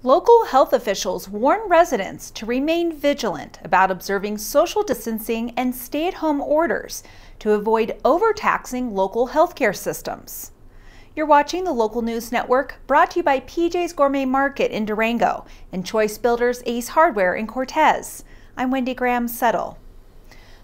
Local health officials warn residents to remain vigilant about observing social distancing and stay-at-home orders to avoid overtaxing local healthcare systems. You're watching the Local News Network, brought to you by PJ's Gourmet Market in Durango and Choice Builders Ace Hardware in Cortez. I'm Wendy Graham-Settle.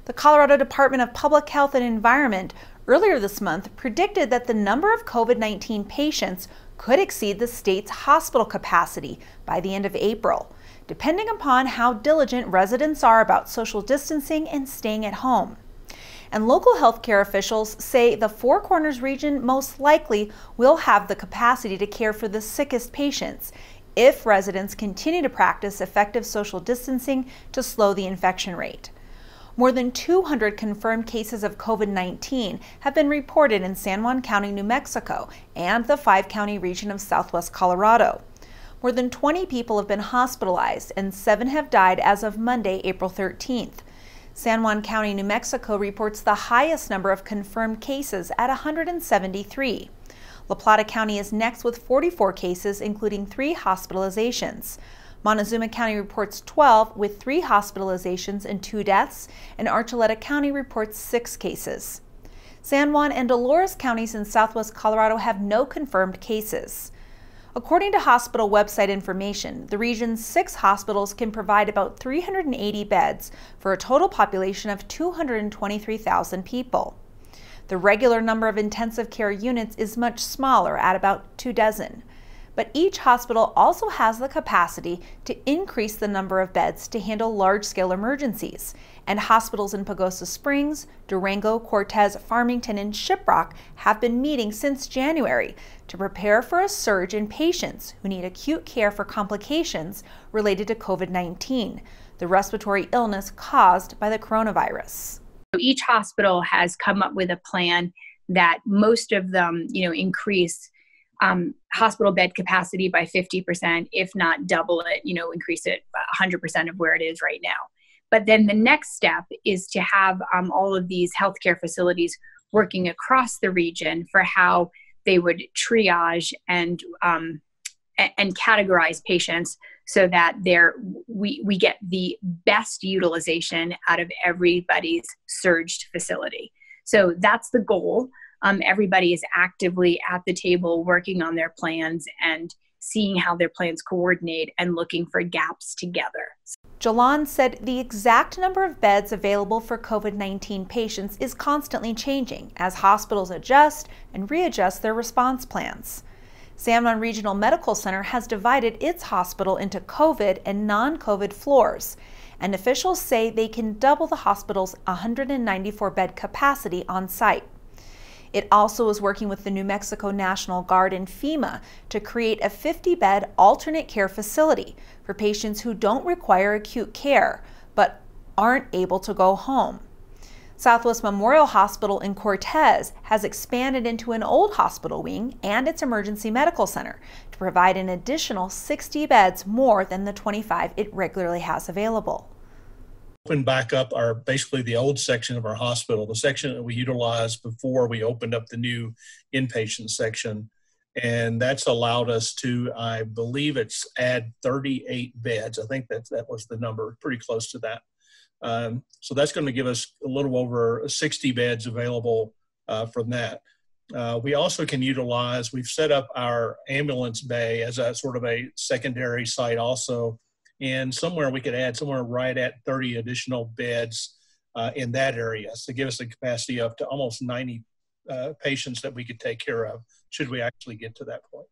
The Colorado Department of Public Health and Environment earlier this month predicted that the number of COVID-19 patients could exceed the state's hospital capacity by the end of April, depending upon how diligent residents are about social distancing and staying at home. And local healthcare officials say the Four Corners region most likely will have the capacity to care for the sickest patients if residents continue to practice effective social distancing to slow the infection rate. More than 200 confirmed cases of COVID-19 have been reported in San Juan County, New Mexico, and the 5-county region of southwest Colorado. More than 20 people have been hospitalized, and 7 have died as of Monday, April 13th. San Juan County, New Mexico reports the highest number of confirmed cases at 173. La Plata County is next with 44 cases, including 3 hospitalizations. Montezuma County reports 12 with 3 hospitalizations and 2 deaths, and Archuleta County reports 6 cases. San Juan and Dolores counties in southwest Colorado have no confirmed cases. According to hospital website information, the region's 6 hospitals can provide about 380 beds for a total population of 223,000 people. The regular number of intensive care units is much smaller at about 2 dozen. But each hospital also has the capacity to increase the number of beds to handle large-scale emergencies, and hospitals in Pagosa Springs, Durango, Cortez, Farmington, and Shiprock have been meeting since January to prepare for a surge in patients who need acute care for complications related to COVID-19, the respiratory illness caused by the coronavirus. Each hospital has come up with a plan that most of them, increase hospital bed capacity by 50%, if not double it, increase it 100% of where it is right now. But then the next step is to have all of these healthcare facilities working across the region for how they would triage and categorize patients so that we get the best utilization out of everybody's surged facility. So that's the goal. Everybody is actively at the table working on their plans and seeing how their plans coordinate and looking for gaps together. Jalon said the exact number of beds available for COVID-19 patients is constantly changing as hospitals adjust and readjust their response plans. San Juan Regional Medical Center has divided its hospital into COVID and non-COVID floors, and officials say they can double the hospital's 194-bed capacity on site. It also is working with the New Mexico National Guard and FEMA to create a 50-bed alternate care facility for patients who don't require acute care but aren't able to go home. Southwest Memorial Hospital in Cortez has expanded into an old hospital wing and its emergency medical center to provide an additional 60 beds more than the 25 it regularly has available. Opened back up our basically the old section of our hospital, the section that we utilized before we opened up the new inpatient section. And that's allowed us to, I believe it's add 38 beds. I think that was the number, pretty close to that. So that's going to give us a little over 60 beds available from that. We also can utilize, we've set up our ambulance bay as a sort of a secondary site also. And somewhere we could add somewhere right at 30 additional beds in that area to give us a capacity up to almost 90 patients that we could take care of should we actually get to that point.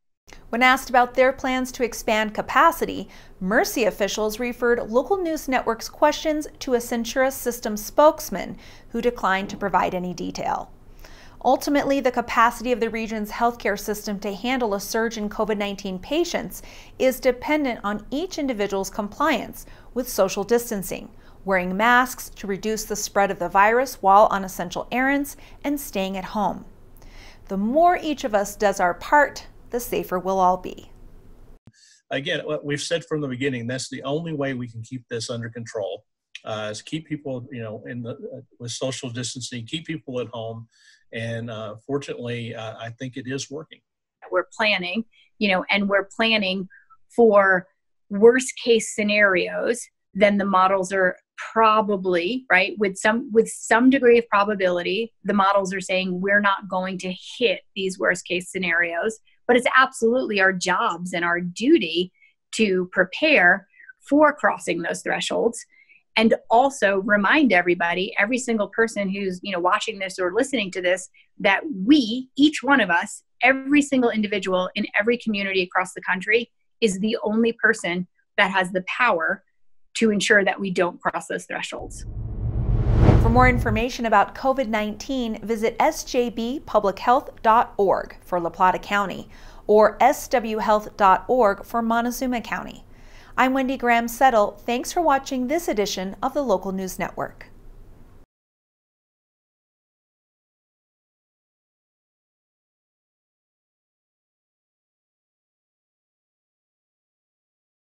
When asked about their plans to expand capacity, Mercy officials referred Local News Network's questions to a Centura System spokesman who declined to provide any detail. Ultimately, the capacity of the region's healthcare system to handle a surge in COVID-19 patients is dependent on each individual's compliance with social distancing, wearing masks to reduce the spread of the virus while on essential errands, and staying at home. The more each of us does our part, the safer we'll all be. Again, what we've said from the beginning, that's the only way we can keep this under control. Is keep people, with social distancing, keep people at home. And fortunately, I think it is working. We're planning, and we're planning for worst case scenarios, then the models are probably, right, with some degree of probability, the models are saying we're not going to hit these worst case scenarios, but it's absolutely our jobs and our duty to prepare for crossing those thresholds. And also remind everybody, every single person who's, watching this or listening to this, that we, each one of us, every single individual in every community across the country is the only person that has the power to ensure that we don't cross those thresholds. For more information about COVID-19, visit sjbpublichealth.org for La Plata County or swhealth.org for Montezuma County. I'm Wendy Graham Settle. Thanks for watching this edition of the Local News Network.